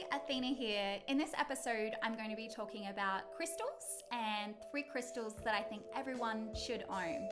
Hey, Athena here. In this episode, I'm going to be talking about crystals and 3 crystals that I think everyone should own.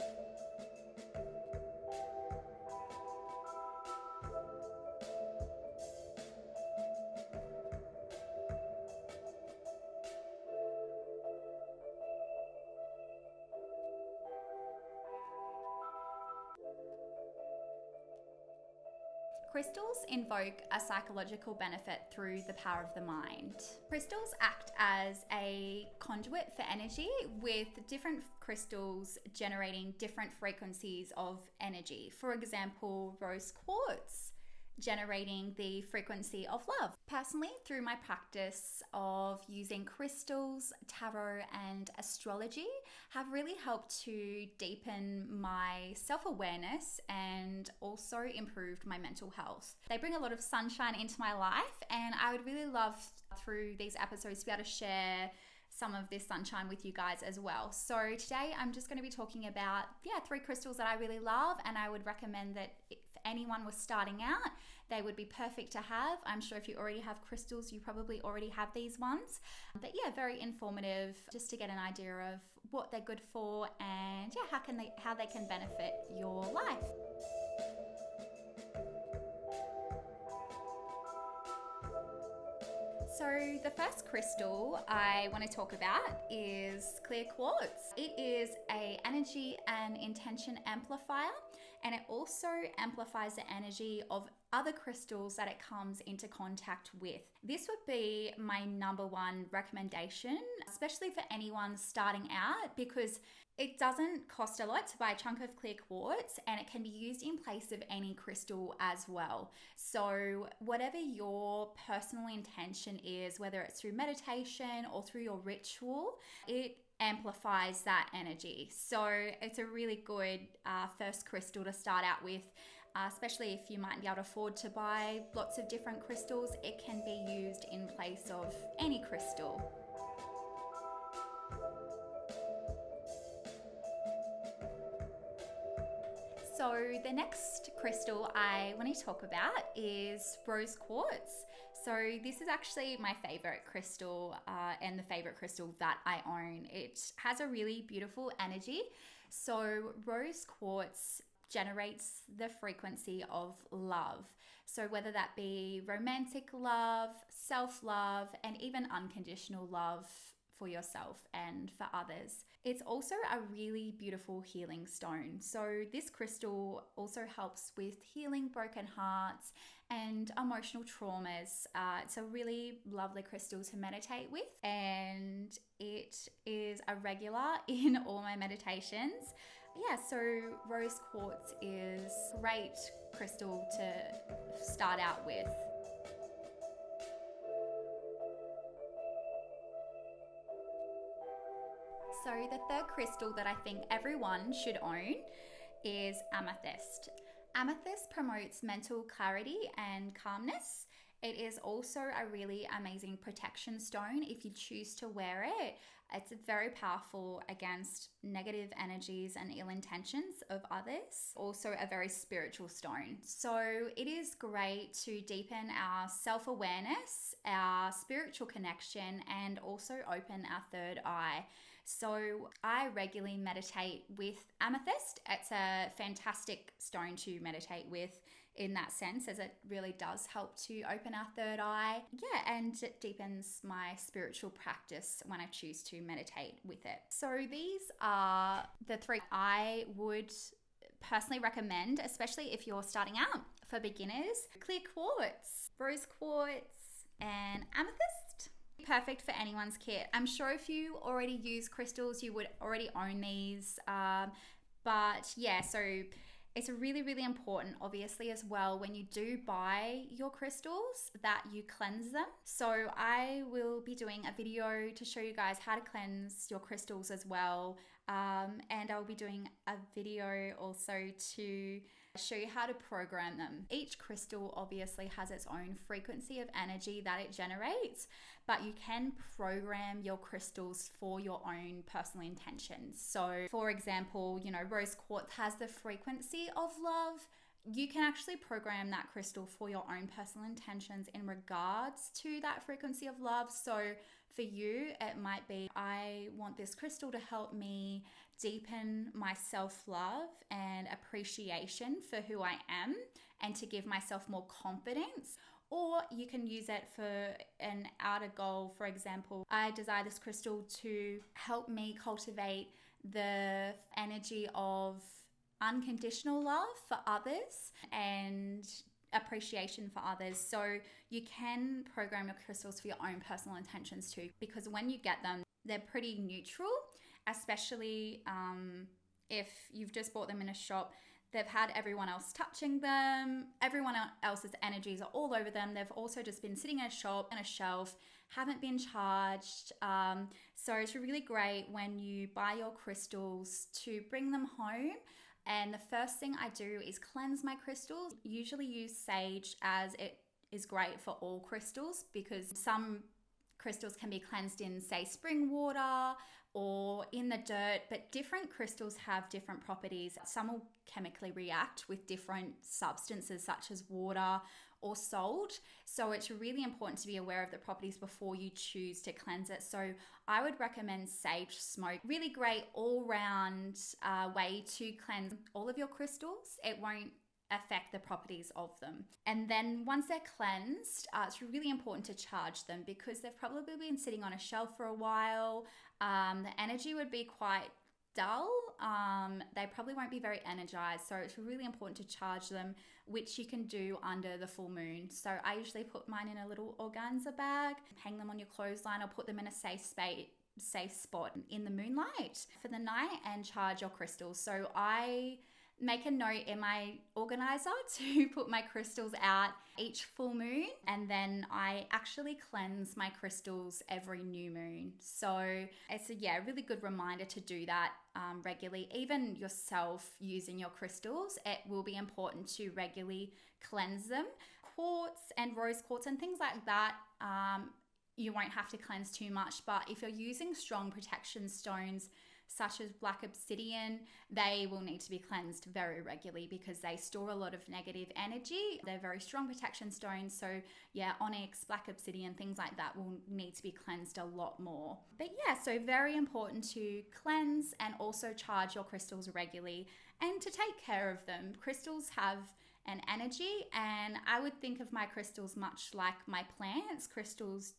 Crystals invoke a psychological benefit through the power of the mind. Crystals act as a conduit for energy, with different crystals generating different frequencies of energy. For example, rose quartz generating the frequency of love. Personally, through my practice of using crystals, tarot, and astrology, have really helped to deepen my self-awareness and also improved my mental health. They bring a lot of sunshine into my life, and I would really love through these episodes to be able to share some of this sunshine with you guys as well. So today I'm just going to be talking about 3 crystals that I really love, and I would recommend that if anyone was starting out, they would be perfect to have. I'm sure if you already have crystals, you probably already have these ones. But very informative, just to get an idea of what they're good for and how they can benefit your life. So the first crystal I want to talk about is clear quartz. It is an energy and intention amplifier, and it also amplifies the energy of other crystals that it comes into contact with. This would be my number one recommendation, especially for anyone starting out, because it doesn't cost a lot to buy a chunk of clear quartz, and it can be used in place of any crystal as well. So whatever your personal intention is, whether it's through meditation or through your ritual, it amplifies that energy. So it's a really good first crystal to start out with, especially if you might be able to afford to buy lots of different crystals. It can be used in place of any crystal. So the next crystal I want to talk about is rose quartz. So this is actually my favorite crystal and the favorite crystal that I own. It has a really beautiful energy. So rose quartz generates the frequency of love. So whether that be romantic love, self-love, and even unconditional love for yourself and for others. It's also a really beautiful healing stone. So this crystal also helps with healing broken hearts and emotional traumas. It's a really lovely crystal to meditate with, and it is a regular in all my meditations. So rose quartz is a great crystal to start out with. So the third crystal that I think everyone should own is amethyst. Amethyst promotes mental clarity and calmness. It is also a really amazing protection stone if you choose to wear it. It's very powerful against negative energies and ill intentions of others. Also a very spiritual stone. So it is great to deepen our self-awareness, our spiritual connection, and also open our third eye. So I regularly meditate with amethyst. It's a fantastic stone to meditate with in that sense, as it really does help to open our third eye. And it deepens my spiritual practice when I choose to meditate with it. So these are the 3 I would personally recommend, especially if you're starting out. For beginners, clear quartz, rose quartz, and amethyst. Perfect for anyone's kit. I'm sure if you already use crystals, you would already own these. So it's really, really important, obviously, as well, when you do buy your crystals, that you cleanse them. So I will be doing a video to show you guys how to cleanse your crystals as well. And I'll be doing a video also to show you how to program them. Each crystal obviously has its own frequency of energy that it generates, but you can program your crystals for your own personal intentions. So for example, rose quartz has the frequency of love. You can actually program that crystal for your own personal intentions in regards to that frequency of love. So for you, it might be, I want this crystal to help me deepen my self-love and appreciation for who I am and to give myself more confidence. Or you can use it for an outer goal. For example, I desire this crystal to help me cultivate the energy of unconditional love for others and appreciation for others. So you can program your crystals for your own personal intentions too, because when you get them, they're pretty neutral, especially if you've just bought them in a shop. They've had everyone else touching them. Everyone else's energies are all over them. They've also just been sitting in a shop, on a shelf, haven't been charged. So it's really great when you buy your crystals to bring them home. And the first thing I do is cleanse my crystals. Usually use sage, as it is great for all crystals, because some crystals can be cleansed in, say, spring water or in the dirt, but different crystals have different properties. Some will chemically react with different substances such as water or salt. So it's really important to be aware of the properties before you choose to cleanse it. So I would recommend sage smoke. Really great all-round way to cleanse all of your crystals. It won't affect the properties of them. And then once they're cleansed, it's really important to charge them, because they've probably been sitting on a shelf for a while. The energy would be quite dull. They probably won't be very energized. So it's really important to charge them, which you can do under the full moon. So I usually put mine in a little organza bag, hang them on your clothesline, or put them in a safe spot in the moonlight for the night and charge your crystals. So I make a note in my organizer to put my crystals out each full moon, and then I actually cleanse my crystals every new moon. So it's a really good reminder to do that regularly. Even yourself using your crystals, it will be important to regularly cleanse them. Quartz and rose quartz and things like that, you won't have to cleanse too much, but if you're using strong protection stones such as black obsidian, they will need to be cleansed very regularly because they store a lot of negative energy. They're very strong protection stones. So onyx, black obsidian, things like that will need to be cleansed a lot more. But so very important to cleanse and also charge your crystals regularly and to take care of them. Crystals have an energy, and I would think of my crystals much like my plants. Crystals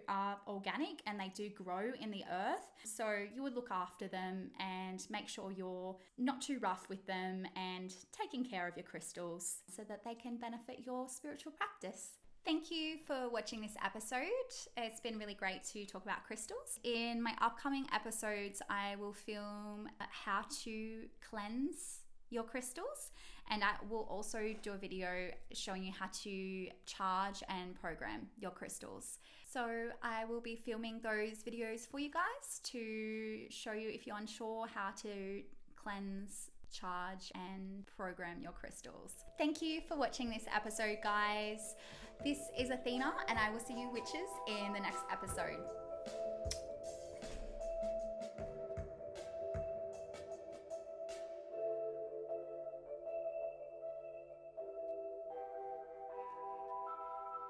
are organic and they do grow in the earth, so you would look after them and make sure you're not too rough with them and taking care of your crystals so that they can benefit your spiritual practice. Thank you for watching this episode. It's been really great to talk about crystals. In my upcoming episodes, I will film how to cleanse your crystals, and I will also do a video showing you how to charge and program your crystals. So I will be filming those videos for you guys to show you, if you're unsure, how to cleanse, charge and program your crystals. Thank you for watching this episode, guys. This is Athena, and I will see you witches in the next episode.